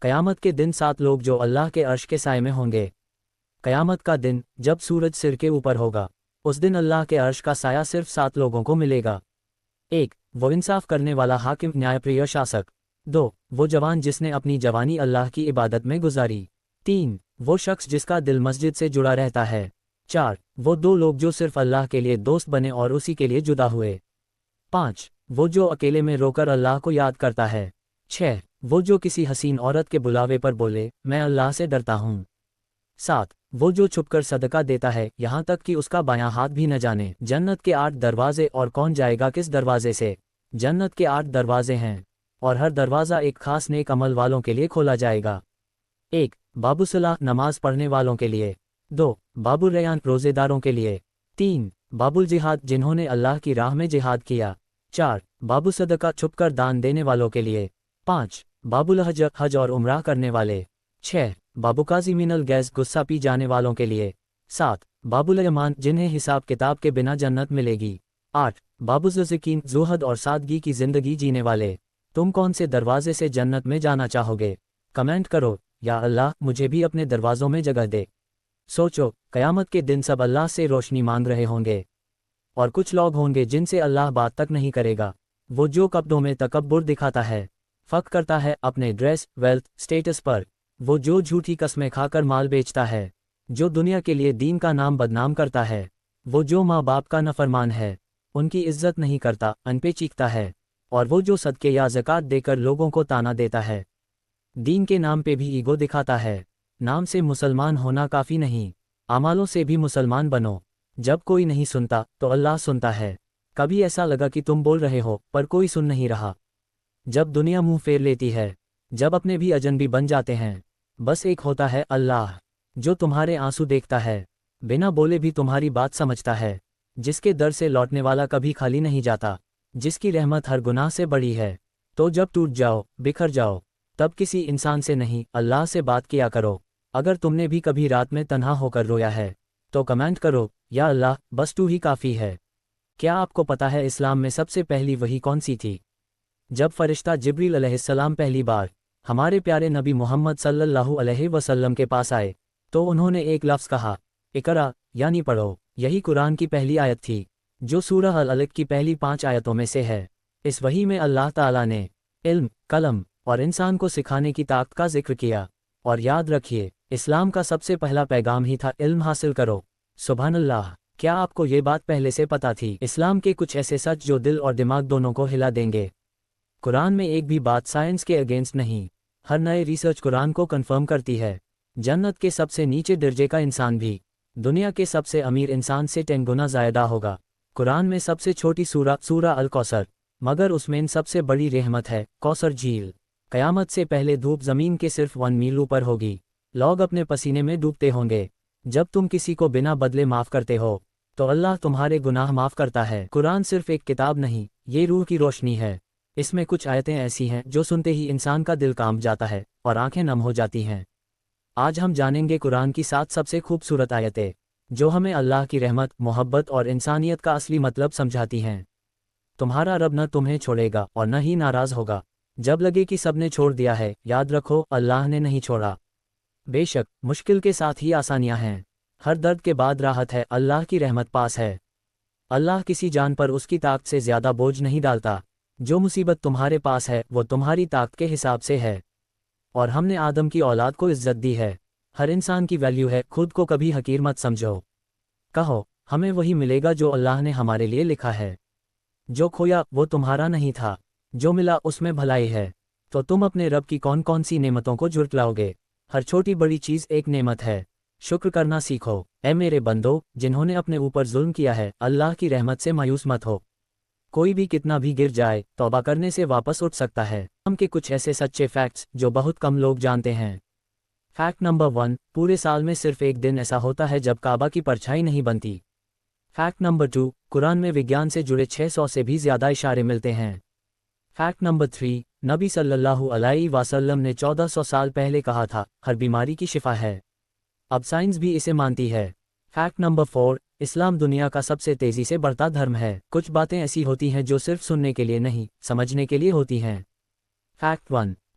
قیامت کے دن 7 لوگ جو اللہ کے عرش کے سائے میں ہوں گے۔ قیامت کا دن جب سورج سر کے اوپر ہوگا، اس دن اللہ کے عرش کا سایہ صرف 7 لوگوں کو ملے گا۔ 1 وہ انصاف کرنے والا حاکم نیائے پریہ شاسک۔ 2 وہ جوان جس نے اپنی جوانی اللہ کی عبادت میں گزاری۔ 3 وہ شخص جس کا دل مسجد سے جڑا رہتا ہے۔ 4 وہ 2 لوگ جو صرف اللہ کے لیے دوست بنے اور اسی کے لیے جدا ہوئے۔ 5 وہ جو اکیلے میں رو کر اللہ کو یاد کرتا ہے۔ 6 وہ جو کسی حسین عورت کے بلاوے پر بولے میں اللہ سے ڈرتا ہوں۔ 7 وہ جو چھپ کر صدقہ دیتا ہے یہاں تک کہ اس کا بایاں ہاتھ بھی نہ جانے۔ جنت کے 8 دروازے اور کون جائے گا کس دروازے سے؟ جنت کے 8 دروازے ہیں اور ہر دروازہ ایک خاص نیک عمل والوں کے لیے کھولا جائے گا۔ 1 باب الصلاح نماز پڑھنے والوں کے لیے۔ 2 باب الریان روزے داروں کے لیے۔ 3 باب الجہاد جنہوں نے اللہ کی راہ میں جہاد کیا۔ 4 باب الصدقہ چھپ کر دان دینے والوں کے لیے۔ 5 باب الحج حج اور عمرہ کرنے والے۔ 6 باب کاظمین الغیظ غصہ پی جانے والوں کے لیے۔ 7 باب الیمان جنہیں حساب کتاب کے بنا جنت ملے گی۔ 8 باب الزکین زہد اور سادگی کی زندگی جینے والے۔ تم کون سے دروازے سے جنت میں جانا چاہو گے؟ کمنٹ کرو۔ یا اللہ مجھے بھی اپنے دروازوں میں جگہ دے۔ سوچو، قیامت کے دن سب اللہ سے روشنی مانگ رہے ہوں گے، اور کچھ لوگ ہوں گے جن سے اللہ بات تک نہیں کرے گا۔ وہ جو کپڑوں میں تکبر دکھاتا ہے، فخر کرتا ہے اپنے ڈریس، ویلتھ، سٹیٹس پر۔ وہ جو جھوٹی قسمیں کھا کر مال بیچتا ہے، جو دنیا کے لیے دین کا نام بدنام کرتا ہے۔ وہ جو ماں باپ کا نافرمان ہے، ان کی عزت نہیں کرتا، ان پہ چیختا ہے۔ اور وہ جو صدقے یا زکوٰۃ دے کر لوگوں کو طعنہ دیتا ہے، دین کے نام پہ بھی ایگو دکھاتا ہے۔ نام سے مسلمان ہونا کافی نہیں، اعمالوں سے بھی مسلمان بنو۔ جب کوئی نہیں سنتا تو اللہ سنتا ہے۔ کبھی ایسا لگا کہ تم بول رہے ہو پر کوئی سن نہیں رہا؟ جب دنیا منہ پھیر لیتی ہے، جب اپنے بھی اجنبی بن جاتے ہیں، بس ایک ہوتا ہے اللہ، جو تمہارے آنسو دیکھتا ہے، بنا بولے بھی تمہاری بات سمجھتا ہے، جس کے در سے لوٹنے والا کبھی خالی نہیں جاتا، جس کی رحمت ہر گناہ سے بڑی ہے۔ تو جب ٹوٹ جاؤ، بکھر جاؤ، تب کسی انسان سے نہیں اللہ سے بات کیا کرو۔ اگر تم نے بھی کبھی رات میں تنہا ہو کر رویا ہے تو کمنٹ کرو یا اللہ بس تو ہی کافی ہے۔ کیا آپ کو پتا ہے اسلام میں سب سے پہلی وحی کون سی تھی؟ جب فرشتہ جبریل علیہ السلام پہلی بار ہمارے پیارے نبی محمد صلی اللہ علیہ وسلم کے پاس آئے تو انہوں نے ایک لفظ کہا، اقرا، یعنی پڑھو۔ یہی قرآن کی پہلی آیت تھی، جو سورہ العلق کی پہلی 5 آیتوں میں سے ہے۔ اس وحی میں اللہ تعالیٰ نے علم، قلم اور انسان کو سکھانے کی طاقت کا ذکر کیا۔ اور یاد رکھیے، اسلام کا سب سے پہلا پیغام ہی تھا علم حاصل کرو۔ سبحان اللہ! کیا آپ کو یہ بات پہلے سے پتا تھی؟ اسلام کے کچھ ایسے سچ جو دل اور دماغ دونوں کو ہلا دیں گے۔ قرآن میں ایک بھی بات سائنس کے اگینسٹ نہیں، ہر نئے ریسرچ قرآن کو کنفرم کرتی ہے۔ جنت کے سب سے نیچے درجے کا انسان بھی دنیا کے سب سے امیر انسان سے 10 گنا زیادہ ہوگا۔ قرآن میں سب سے چھوٹی سورہ الکوثر، مگر اس میں سب سے بڑی رحمت ہے، کوثر جھیل۔ قیامت سے پہلے دھوپ زمین کے صرف 1 میل اوپر ہوگی، لوگ اپنے پسینے میں ڈوبتے ہوں گے۔ جب تم کسی کو بنا بدلے معاف کرتے ہو تو اللہ تمہارے گناہ معاف کرتا ہے۔ قرآن صرف ایک کتاب نہیں، یہ روح کی روشنی ہے۔ اس میں کچھ آیتیں ایسی ہیں جو سنتے ہی انسان کا دل کانپ جاتا ہے اور آنکھیں نم ہو جاتی ہیں۔ آج ہم جانیں گے قرآن کی 7 سب سے خوبصورت آیتیں جو ہمیں اللہ کی رحمت، محبت اور انسانیت کا اصلی مطلب سمجھاتی ہیں۔ تمہارا رب نہ تمہیں چھوڑے گا اور نہ ہی ناراض ہوگا۔ جب لگے کہ سب نے چھوڑ دیا ہے، یاد رکھو اللہ نے نہیں چھوڑا۔ بے شک مشکل کے ساتھ ہی آسانیاں ہیں، ہر درد کے بعد راحت ہے، اللہ کی رحمت پاس ہے۔ اللہ کسی جان پر اس کی طاقت سے زیادہ بوجھ نہیں ڈالتا۔ جو مصیبت تمہارے پاس ہے وہ تمہاری طاقت کے حساب سے ہے، اور ہم نے آدم کی اولاد کو عزت دی ہے۔ ہر انسان کی ویلیو ہے، خود کو کبھی حقیر مت سمجھو۔ کہو ہمیں وہی ملے گا جو اللہ نے ہمارے لیے لکھا ہے۔ جو کھویا وہ تمہارا نہیں تھا، جو ملا اس میں بھلائی ہے۔ تو تم اپنے رب کی کون کون سی نعمتوں کو جھٹلاؤ گے؟ ہر چھوٹی بڑی چیز ایک نعمت ہے، شکر کرنا سیکھو۔ اے میرے بندو جنہوں نے اپنے اوپر ظلم کیا ہے، اللہ کی رحمت سے مایوس مت ہو۔ کوئی بھی کتنا بھی گر جائے، توبہ کرنے سے واپس اٹھ سکتا ہے۔ ہم کے کچھ ایسے سچے فیکٹس جو بہت کم لوگ جانتے ہیں۔ فیکٹ نمبر 1، پورے سال میں صرف ایک دن ایسا ہوتا ہے جب کعبہ کی پرچھائی نہیں بنتی۔ فیکٹ نمبر 2، قرآن میں وگیان سے جڑے 600 سے بھی زیادہ اشارے ملتے ہیں۔ فیکٹ نمبر 3، نبی صلی اللہ علیہ وسلم نے 1400 سال پہلے کہا تھا، ہر بیماری کی شفا ہے۔ اب سائنس بھی اسے مانتی ہے۔ فیکٹ نمبر 4، اسلام دنیا کا سب سے تیزی سے بڑھتا دھرم ہے۔ کچھ باتیں ایسی ہوتی ہیں جو صرف سننے کے لیے نہیں، سمجھنے کے لیے ہوتی ہیں۔ فیکٹ 1،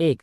1,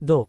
2,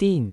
3,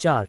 4,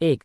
1,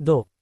2,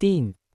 3,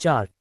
4,